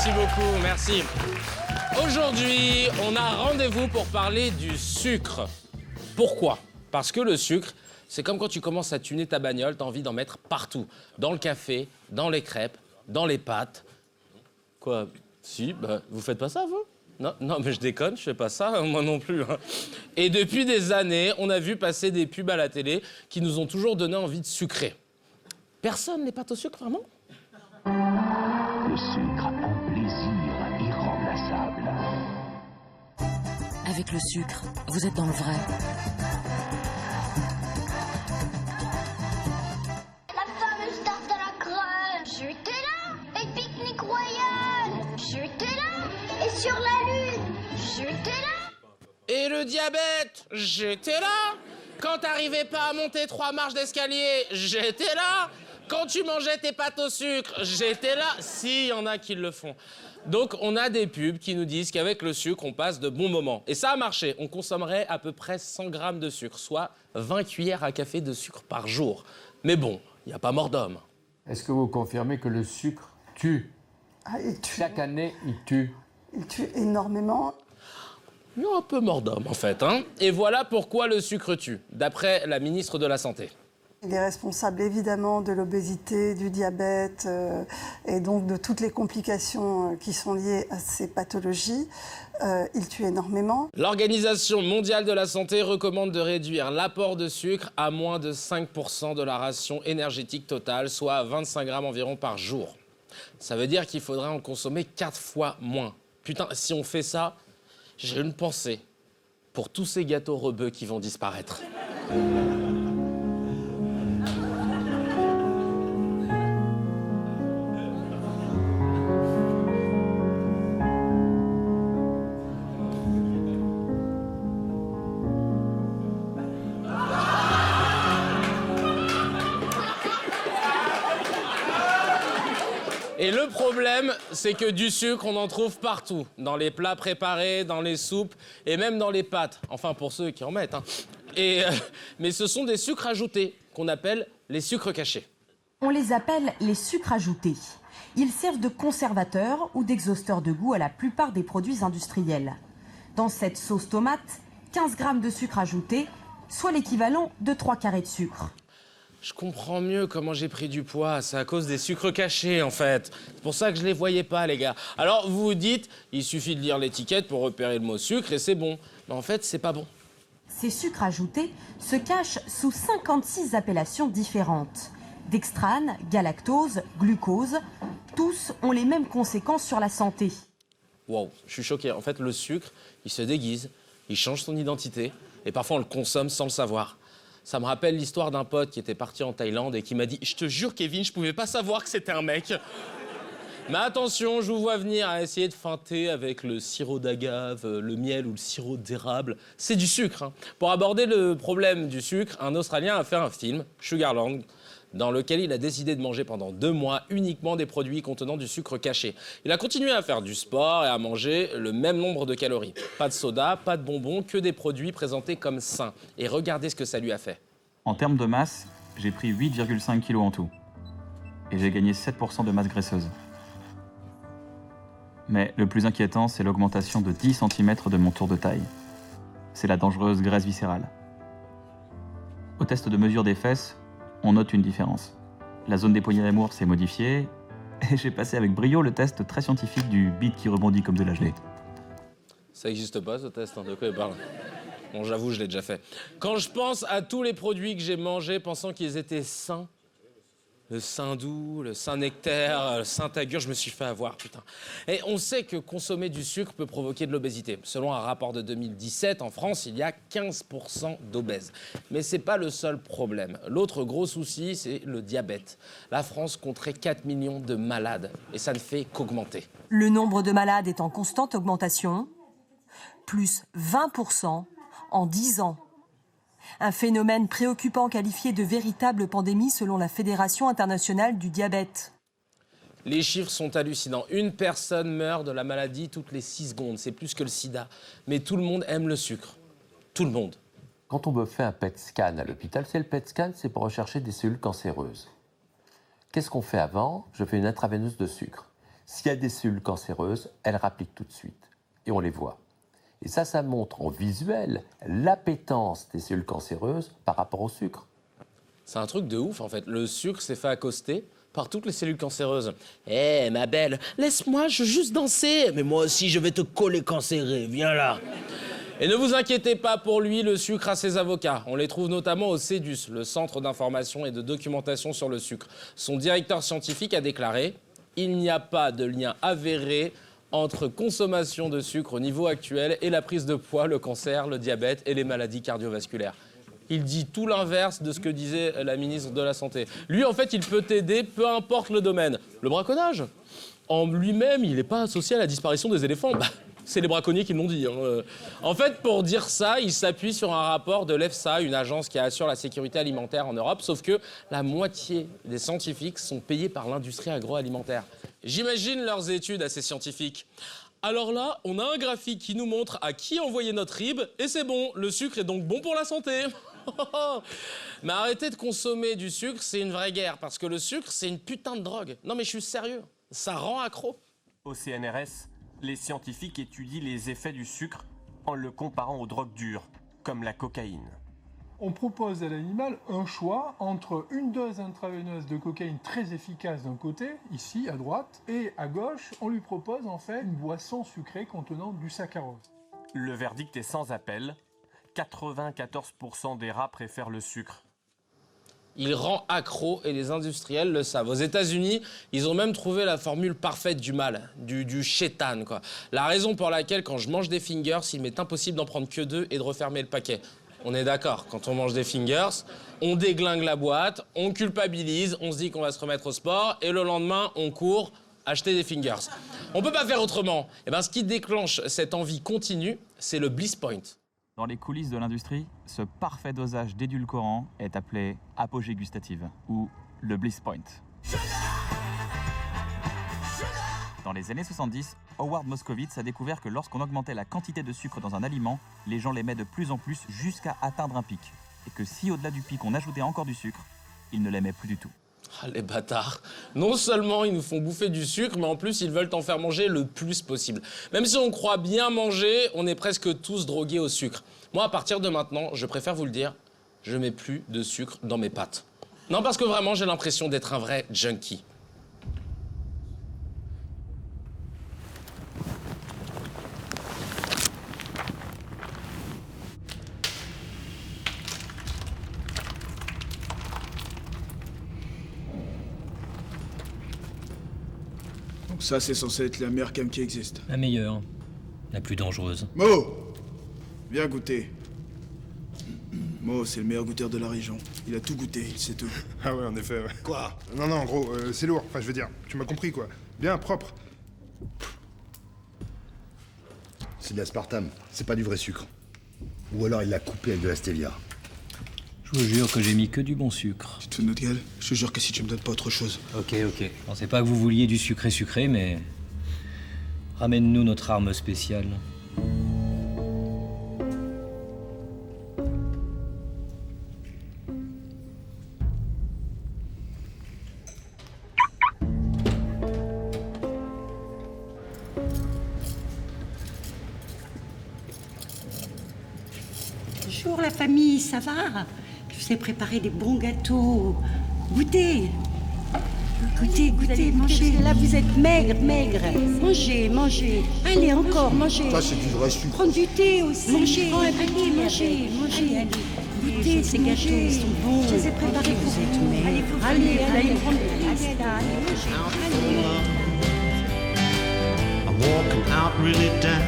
Merci beaucoup, merci. Aujourd'hui, on a rendez-vous pour parler du sucre. Pourquoi? Parce que le sucre, c'est comme quand tu commences à tuner ta bagnole, t'as envie d'en mettre partout. Dans le café, dans les crêpes, dans les pâtes. Quoi? Si, vous faites pas ça, vous? Non, mais je déconne, je fais pas ça, moi non plus. Hein. Et depuis des années, on a vu passer des pubs à la télé qui nous ont toujours donné envie de sucrer. Personne n'est pâte au sucre, vraiment? Le sucre, un plaisir irremplaçable. Avec le sucre, vous êtes dans le vrai. La fameuse tarte à la crème, j'étais là. Et pique-nique royal, j'étais là. Et sur la lune, j'étais là. Et le diabète, j'étais là. Quand t'arrivais pas à monter 3 marches d'escalier, j'étais là. Quand tu mangeais tes pâtes au sucre, j'étais là. Si, il y en a qui le font. Donc, on a des pubs qui nous disent qu'avec le sucre, on passe de bons moments. Et ça a marché. On consommerait à peu près 100 grammes de sucre, soit 20 cuillères à café de sucre par jour. Mais bon, il n'y a pas mort d'homme. Est-ce que vous confirmez que le sucre tue? Il tue. Chaque année, il tue. Il tue énormément. Il y a un peu mort d'homme, en fait. Hein. Et voilà pourquoi le sucre tue, d'après la ministre de la Santé. Il est responsable évidemment de l'obésité, du diabète et donc de toutes les complications qui sont liées à ces pathologies. Il tue énormément. L'Organisation mondiale de la santé recommande de réduire l'apport de sucre à moins de 5% de la ration énergétique totale, soit 25 grammes environ par jour. Ça veut dire qu'il faudrait en consommer 4 fois moins. Putain, si on fait ça, j'ai une pensée pour tous ces gâteaux rebeux qui vont disparaître. Et le problème, c'est que du sucre, on en trouve partout. Dans les plats préparés, dans les soupes et même dans les pâtes. Enfin, pour ceux qui en mettent. Hein. Mais ce sont des sucres ajoutés, qu'on appelle les sucres cachés. On les appelle les sucres ajoutés. Ils servent de conservateurs ou d'exhausteurs de goût à la plupart des produits industriels. Dans cette sauce tomate, 15 grammes de sucre ajouté, soit l'équivalent de 3 carrés de sucre. Je comprends mieux comment j'ai pris du poids. C'est à cause des sucres cachés, en fait. C'est pour ça que je les voyais pas, les gars. Alors, vous vous dites, il suffit de lire l'étiquette pour repérer le mot sucre et c'est bon. Mais en fait, c'est pas bon. Ces sucres ajoutés se cachent sous 56 appellations différentes. Dextrane, galactose, glucose, tous ont les mêmes conséquences sur la santé. Wow, je suis choqué. En fait, le sucre, il se déguise, il change son identité et parfois on le consomme sans le savoir. Ça me rappelle l'histoire d'un pote qui était parti en Thaïlande et qui m'a dit « Je te jure, Kevin, je pouvais pas savoir que c'était un mec. » Mais attention, je vous vois venir à essayer de feinter avec le sirop d'agave, le miel ou le sirop d'érable. C'est du sucre. Hein. Pour aborder le problème du sucre, un Australien a fait un film, Sugarland, dans lequel il a décidé de manger pendant 2 mois uniquement des produits contenant du sucre caché. Il a continué à faire du sport et à manger le même nombre de calories. Pas de soda, pas de bonbons, que des produits présentés comme sains. Et regardez ce que ça lui a fait. En termes de masse, j'ai pris 8,5 kg en tout. Et j'ai gagné 7% de masse graisseuse. Mais le plus inquiétant, c'est l'augmentation de 10 cm de mon tour de taille. C'est la dangereuse graisse viscérale. Au test de mesure des fesses, on note une différence. La zone des poignets d'amour s'est modifiée et j'ai passé avec brio le test très scientifique du bide qui rebondit comme de la gelée. Ça n'existe pas, ce test, hein, de quoi il parle? Bon, j'avoue, je l'ai déjà fait. Quand je pense à tous les produits que j'ai mangés pensant qu'ils étaient sains, le Saint-Doux, le Saint-Nectaire, le Saint-Agur, je me suis fait avoir, putain. Et on sait que consommer du sucre peut provoquer de l'obésité. Selon un rapport de 2017, en France, il y a 15% d'obèses. Mais c'est pas le seul problème. L'autre gros souci, c'est le diabète. La France compterait 4 millions de malades, et ça ne fait qu'augmenter. Le nombre de malades est en constante augmentation, plus 20% en 10 ans. Un phénomène préoccupant qualifié de véritable pandémie selon la Fédération internationale du diabète. Les chiffres sont hallucinants. Une personne meurt de la maladie toutes les 6 secondes. C'est plus que le sida. Mais tout le monde aime le sucre. Tout le monde. Quand on me fait un PET scan à l'hôpital, c'est le PET scan, c'est pour rechercher des cellules cancéreuses. Qu'est-ce qu'on fait avant? Je fais une intraveineuse de sucre. S'il y a des cellules cancéreuses, elles rappliquent tout de suite. Et on les voit. Et ça montre en visuel l'appétence des cellules cancéreuses par rapport au sucre. C'est un truc de ouf, en fait. Le sucre s'est fait accoster par toutes les cellules cancéreuses. Eh, ma belle, laisse-moi, je veux juste danser. Mais moi aussi, je vais te coller cancéré. Viens là. Et ne vous inquiétez pas pour lui, le sucre a ses avocats. On les trouve notamment au CEDUS, le Centre d'information et de documentation sur le sucre. Son directeur scientifique a déclaré « Il n'y a pas de lien avéré entre consommation de sucre au niveau actuel et la prise de poids, le cancer, le diabète et les maladies cardiovasculaires. » Il dit tout l'inverse de ce que disait la ministre de la Santé. Lui, en fait, il peut t'aider, peu importe le domaine. Le braconnage, en lui-même, il n'est pas associé à la disparition des éléphants. C'est les braconniers qui l'ont dit. En fait, pour dire ça, il s'appuie sur un rapport de l'EFSA, une agence qui assure la sécurité alimentaire en Europe, sauf que la moitié des scientifiques sont payés par l'industrie agroalimentaire. J'imagine leurs études à ces scientifiques. Alors là, on a un graphique qui nous montre à qui envoyer notre rib, et c'est bon, le sucre est donc bon pour la santé. Mais arrêtez de consommer du sucre, c'est une vraie guerre, parce que le sucre, c'est une putain de drogue. Non mais je suis sérieux, ça rend accro. Au CNRS, les scientifiques étudient les effets du sucre en le comparant aux drogues dures, comme la cocaïne. On propose à l'animal un choix entre une dose intraveineuse de cocaïne très efficace d'un côté, ici à droite, et à gauche, on lui propose en fait une boisson sucrée contenant du saccharose. Le verdict est sans appel. 94% des rats préfèrent le sucre. Il rend accro et les industriels le savent. Aux États-Unis, ils ont même trouvé la formule parfaite du mal, du chétan, quoi. La raison pour laquelle, quand je mange des fingers, il m'est impossible d'en prendre que 2 et de refermer le paquet. On est d'accord, quand on mange des fingers, on déglingue la boîte, on culpabilise, on se dit qu'on va se remettre au sport, et le lendemain, on court acheter des fingers. On peut pas faire autrement. Et ben, ce qui déclenche cette envie continue, c'est le bliss point. Dans les coulisses de l'industrie, ce parfait dosage d'édulcorant est appelé apogée gustative, ou le bliss point. Dans les années 70, Howard Moskowitz a découvert que lorsqu'on augmentait la quantité de sucre dans un aliment, les gens l'aimaient de plus en plus jusqu'à atteindre un pic. Et que si au-delà du pic on ajoutait encore du sucre, ils ne l'aimaient plus du tout. Ah, les bâtards. Non seulement ils nous font bouffer du sucre, mais en plus ils veulent t'en faire manger le plus possible. Même si on croit bien manger, on est presque tous drogués au sucre. Moi, à partir de maintenant, je préfère vous le dire, je mets plus de sucre dans mes pâtes. Non, parce que vraiment, j'ai l'impression d'être un vrai junkie. Ça, c'est censé être la meilleure cam qui existe. La meilleure. La plus dangereuse. Mo! Viens goûter. Mo, c'est le meilleur goûteur de la région. Il a tout goûté, il sait tout. Ah ouais, en effet, ouais. Quoi? Non, non, gros, c'est lourd. Enfin, je veux dire, tu m'as compris, quoi. Bien propre. C'est de l'aspartame, c'est pas du vrai sucre. Ou alors il l'a coupé avec de la stevia. Je vous jure que j'ai mis que du bon sucre. Tu te fous de notre gueule? Je te jure que si tu me donnes pas autre chose. Ok. Je pensais pas que vous vouliez du sucré, mais... Ramène-nous notre arme spéciale. Bonjour la famille, ça va? Je vous ai préparé des bons gâteaux. Goûtez. Goûtez, mangez. Là, vous êtes maigre. Mangez. Allez, encore, mangez. Ça, c'est du vrai sucre. Prendre du thé aussi. Mangez. Allez. Goûtez, ces gâteaux, ils sont bons. Je les ai préparés pour vous. Allez, prendre du thé. Allez, mangez. I'm walking out really down